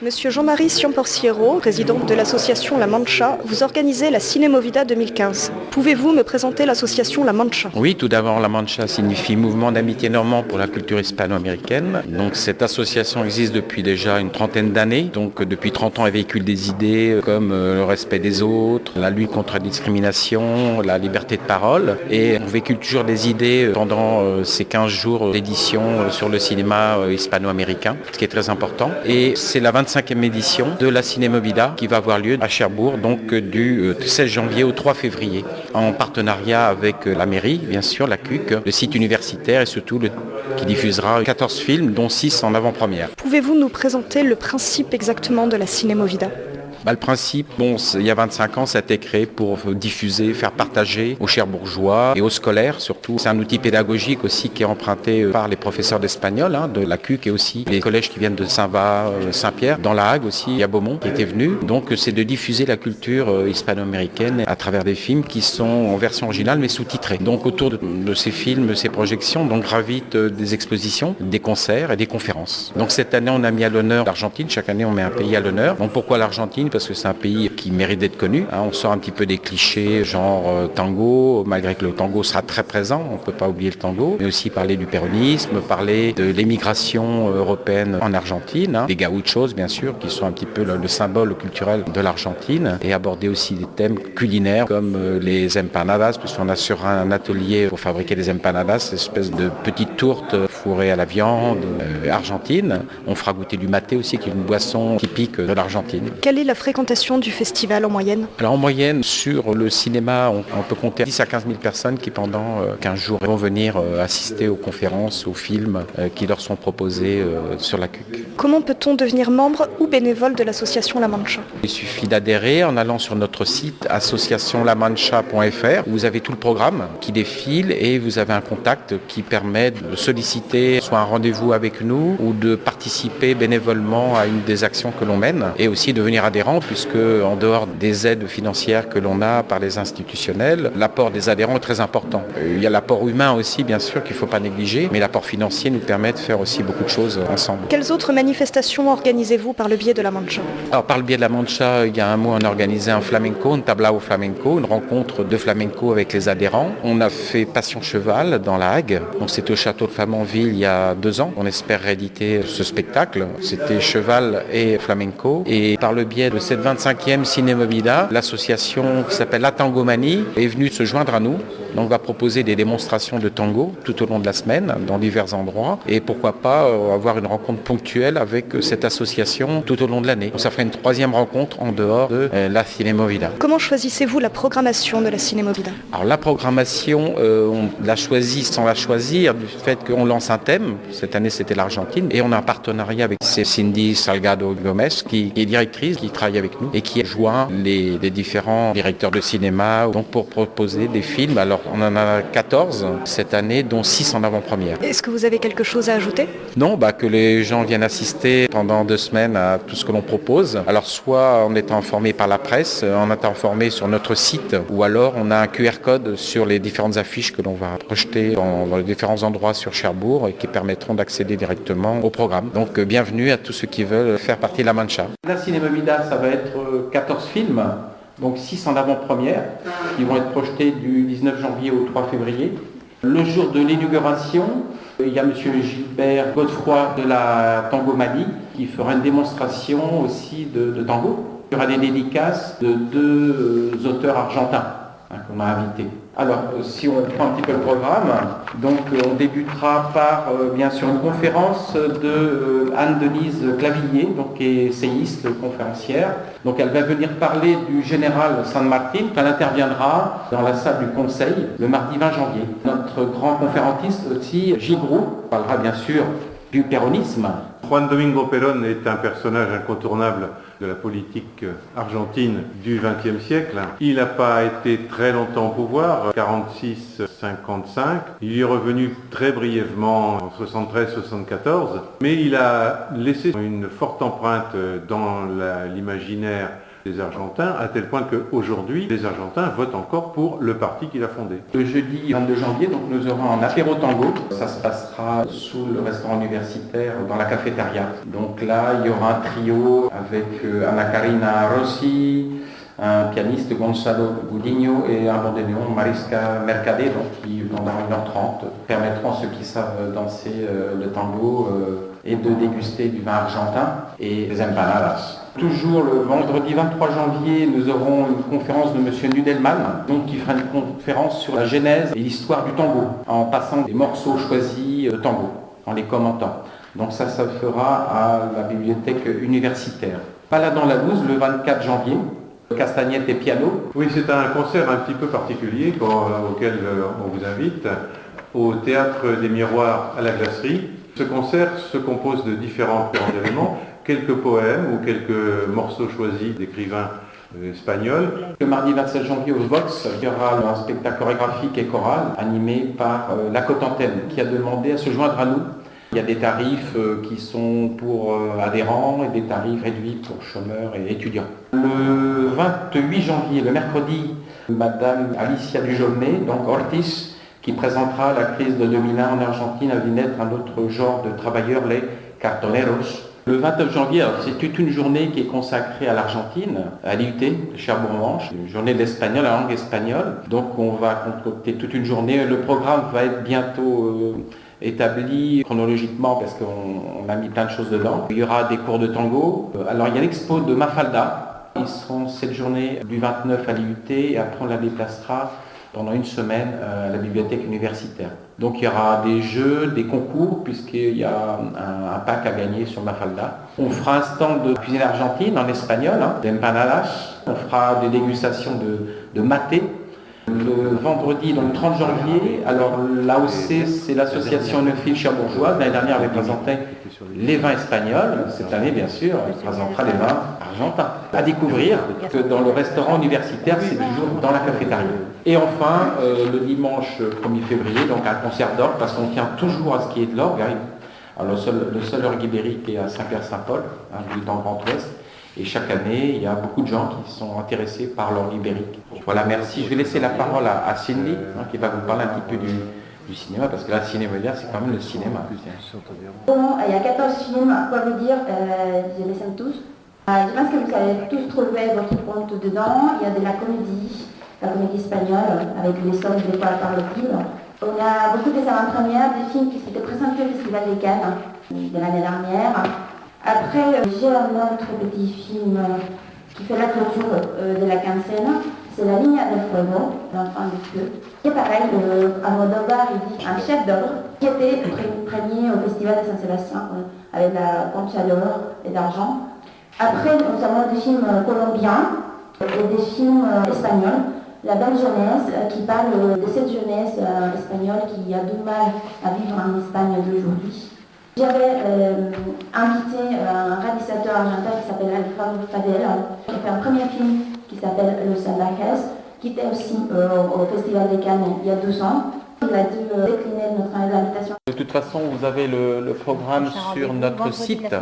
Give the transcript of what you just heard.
Monsieur Jean-Marie Ciamporciero, président de l'association La Mancha, vous organisez la Cinémovida 2015. Pouvez-vous me présenter l'association La Mancha? Oui, tout d'abord, La Mancha signifie Mouvement d'amitié normand pour la culture hispano-américaine. Donc cette association existe depuis déjà une trentaine d'années. Donc depuis 30 ans, elle véhicule des idées comme le respect des autres, la lutte contre la discrimination, la liberté de parole. Et on véhicule toujours des idées pendant ces 15 jours d'édition sur le cinéma hispano-américain, ce qui est très important. Et c'est la 25e édition de la Cinémovida qui va avoir lieu à Cherbourg, donc du 16 janvier au 3 février, en partenariat avec la mairie, bien sûr, la CUC, le site universitaire et surtout qui diffusera 14 films, dont 6 en avant-première. Pouvez-vous nous présenter le principe exactement de la Cinémovida? Le principe, il y a 25 ans, ça a été créé pour diffuser, faire partager aux Cherbourgeois et aux scolaires surtout. C'est un outil pédagogique aussi qui est emprunté par les professeurs d'espagnol, de la CUC et aussi les collèges qui viennent de Saint-Va, Saint-Pierre, dans la Hague aussi, il y a Beaumont qui était venu. Donc c'est de diffuser la culture hispano-américaine à travers des films qui sont en version originale mais sous-titrés. Donc autour de ces films, ces projections, donc gravitent des expositions, des concerts et des conférences. Donc cette année, on a mis à l'honneur l'Argentine. Chaque année, on met un pays à l'honneur. Donc pourquoi l'Argentine ? Parce que c'est un pays qui mérite d'être connu. On sort un petit peu des clichés genre tango, malgré que le tango sera très présent, on ne peut pas oublier le tango, mais aussi parler du péronisme, parler de l'émigration européenne en Argentine, des gauchos bien sûr, qui sont un petit peu le symbole culturel de l'Argentine, et aborder aussi des thèmes culinaires comme les empanadas, puisqu'on a sur un atelier pour fabriquer des empanadas, cette espèce de petites tourtes fourrées à la viande argentine. On fera goûter du maté aussi, qui est une boisson typique de l'Argentine. Quelle est la fréquentation du festival en moyenne? Alors en moyenne, sur le cinéma, on peut compter 10 à 15 000 personnes qui pendant 15 jours vont venir assister aux conférences, aux films qui leur sont proposés sur la CUC. Comment peut-on devenir membre ou bénévole de l'association La Mancha? Il suffit d'adhérer en allant sur notre site associationlamancha.fr. Vous avez tout le programme qui défile et vous avez un contact qui permet de solliciter soit un rendez-vous avec nous ou de participer bénévolement à une des actions que l'on mène et aussi devenir adhérent, puisque en dehors des aides financières que l'on a par les institutionnels, l'apport des adhérents est très important. Il y a l'apport humain aussi, bien sûr, qu'il ne faut pas négliger, mais l'apport financier nous permet de faire aussi beaucoup de choses ensemble. Quelles autres manifestations organisez-vous par le biais de La Mancha? Alors, par le biais de La Mancha, il y a un mois, on a organisé un flamenco, un tablao flamenco, une rencontre de flamenco avec les adhérents. On a fait Passion Cheval dans la Hague, donc c'était au château de Flamanville il y a 2 ans. On espère rééditer ce spectacle. C'était cheval et flamenco. Et par le biais de cette 25e Cinémovida, l'association qui s'appelle La Tangomanie est venue se joindre à nous. Donc on va proposer des démonstrations de tango tout au long de la semaine dans divers endroits et pourquoi pas avoir une rencontre ponctuelle avec cette association tout au long de l'année. Donc ça ferait une 3e rencontre en dehors de la Cinémovida. Comment choisissez-vous la programmation de la Cinémovida? Alors la programmation, on l'a choisie sans la choisir du fait qu'on lance un thème. Cette année c'était l'Argentine et on a un partenariat avec Cindy Salgado Gomez qui est directrice, qui travaille avec nous et qui joint les différents directeurs de cinéma donc pour proposer des films. Alors on en a 14 cette année, dont 6 en avant-première. Est-ce que vous avez quelque chose à ajouter? Non, que les gens viennent assister pendant 2 semaines à tout ce que l'on propose. Alors soit en étant informés par la presse, en étant informés sur notre site, ou alors on a un QR code sur les différentes affiches que l'on va projeter dans les différents endroits sur Cherbourg et qui permettront d'accéder directement au programme. Donc bienvenue à tous ceux qui veulent faire partie de La Mancha. La Cinémovida, ça va être 14 films. Donc 6 en avant-première, qui vont être projetés du 19 janvier au 3 février. Le jour de l'inauguration, il y a M. Gilbert Godefroy de la Tangomanie qui fera une démonstration aussi de tango. Il y aura des dédicaces de 2 auteurs argentins qu'on a invités. Alors, si on prend un petit peu le programme, donc on débutera par bien sûr une conférence de Anne-Denise Clavillier, donc qui est essayiste, conférencière. Donc elle va venir parler du général San Martin. Elle interviendra dans la salle du Conseil le mardi 20 janvier. Notre grand conférencier aussi, Gigroux, parlera bien sûr du péronisme. Juan Domingo Perón est un personnage incontournable de la politique argentine du XXe siècle. Il n'a pas été très longtemps au pouvoir, 46-55. Il est revenu très brièvement en 73-74, mais il a laissé une forte empreinte dans l'imaginaire des Argentins, à tel point qu'aujourd'hui, les Argentins votent encore pour le parti qu'il a fondé. Le jeudi 22 janvier, donc, nous aurons un apéro tango. Ça se passera sous le restaurant universitaire dans la cafétéria. Donc là, il y aura un trio avec Ana Karina Rossi, un pianiste Gonzalo Gudinho et un bandoneon Mariska Mercade, donc, qui pendant 1h30 permettront à ceux qui savent danser le tango et de déguster du vin argentin et des empanadas. Toujours le vendredi 23 janvier, nous aurons une conférence de M. Nudelman, donc, qui fera une conférence sur la genèse et l'histoire du tango, en passant des morceaux choisis tango, en les commentant. Donc ça se fera à la bibliothèque universitaire. Paladon-la-Douze, le 24 janvier, Castagnette et piano. Oui, c'est un concert un petit peu particulier auquel on vous invite, au Théâtre des Miroirs à la Glacerie. Ce concert se compose de différents éléments, quelques poèmes ou quelques morceaux choisis d'écrivains espagnols. Le mardi 27 janvier au Vox, il y aura un spectacle chorégraphique et choral animé par la Cotantenne qui a demandé à se joindre à nous. Il y a des tarifs qui sont pour adhérents et des tarifs réduits pour chômeurs et étudiants. Le 28 janvier, le mercredi, Madame Alicia Dujourné, donc Ortiz, qui présentera la crise de 2001 en Argentine, a vu naître un autre genre de travailleurs, les cartoneros. Le 29 janvier, c'est toute une journée qui est consacrée à l'Argentine, à l'IUT, Cherbourg-Manche, une journée d'espagnol, la langue espagnole. Donc on va concocter toute une journée. Le programme va être bientôt établi chronologiquement parce qu'on a mis plein de choses dedans. Il y aura des cours de tango. Alors il y a l'expo de Mafalda. Ils seront cette journée du 29 à l'IUT et après on la déplacera pendant une semaine à la bibliothèque universitaire. Donc il y aura des jeux, des concours, puisqu'il y a un pack à gagner sur Mafalda. On fera un stand de cuisine argentine en espagnol, d'empanadas. On fera des dégustations de maté. Le vendredi, donc 30 janvier, alors l'AOC, c'est l'association œnophile cherbourgeoise. L'année dernière, elle présentait les vins espagnols. Cette année, bien sûr, elle présentera les vins argentins. À découvrir que dans le restaurant universitaire, c'est toujours dans la cafétéria. Et enfin, le dimanche 1er février, donc un concert d'orgue, parce qu'on tient toujours à ce qui est de l'orgue. Alors le seul orgue ibérique est à Saint-Pierre-Saint-Paul, dans le Grand Ouest. Et chaque année, il y a beaucoup de gens qui sont intéressés par l'orgue ibérique. Voilà, merci. Je vais laisser la parole à Cindy, qui va vous parler un petit peu du cinéma, parce que là, le cinéma, c'est quand même le cinéma. Bon, il y a 14 films, quoi vous dire, je les aime tous. Je pense que vous allez tous trouver votre compte dedans. Il y a de la comédie espagnole, avec les sons des fois par le film. On a beaucoup des avant-premières, des films qui s'étaient présentés au Festival des Cannes de l'année dernière. Après, j'ai un autre petit film qui fait la clôture de la quinzaine, c'est La Ligne de Fuego, l'enfant du feu. Et pareil, Almodóvar, il dit un chef d'œuvre qui était premier au Festival de Saint-Sébastien avec la Concha d'or et d'argent. Après, nous avons des films colombiens et des films espagnols. La Belle Jeunesse, qui parle de cette jeunesse espagnole qui a du mal à vivre en Espagne d'aujourd'hui. J'avais invité un réalisateur argentin qui s'appelle Alfredo Fadel, qui a fait un premier film qui s'appelle Los Salvajes, qui était aussi au Festival des Cannes il y a 12 ans. Il a dû décliner notre invitation. De toute façon, vous avez le programme sur notre site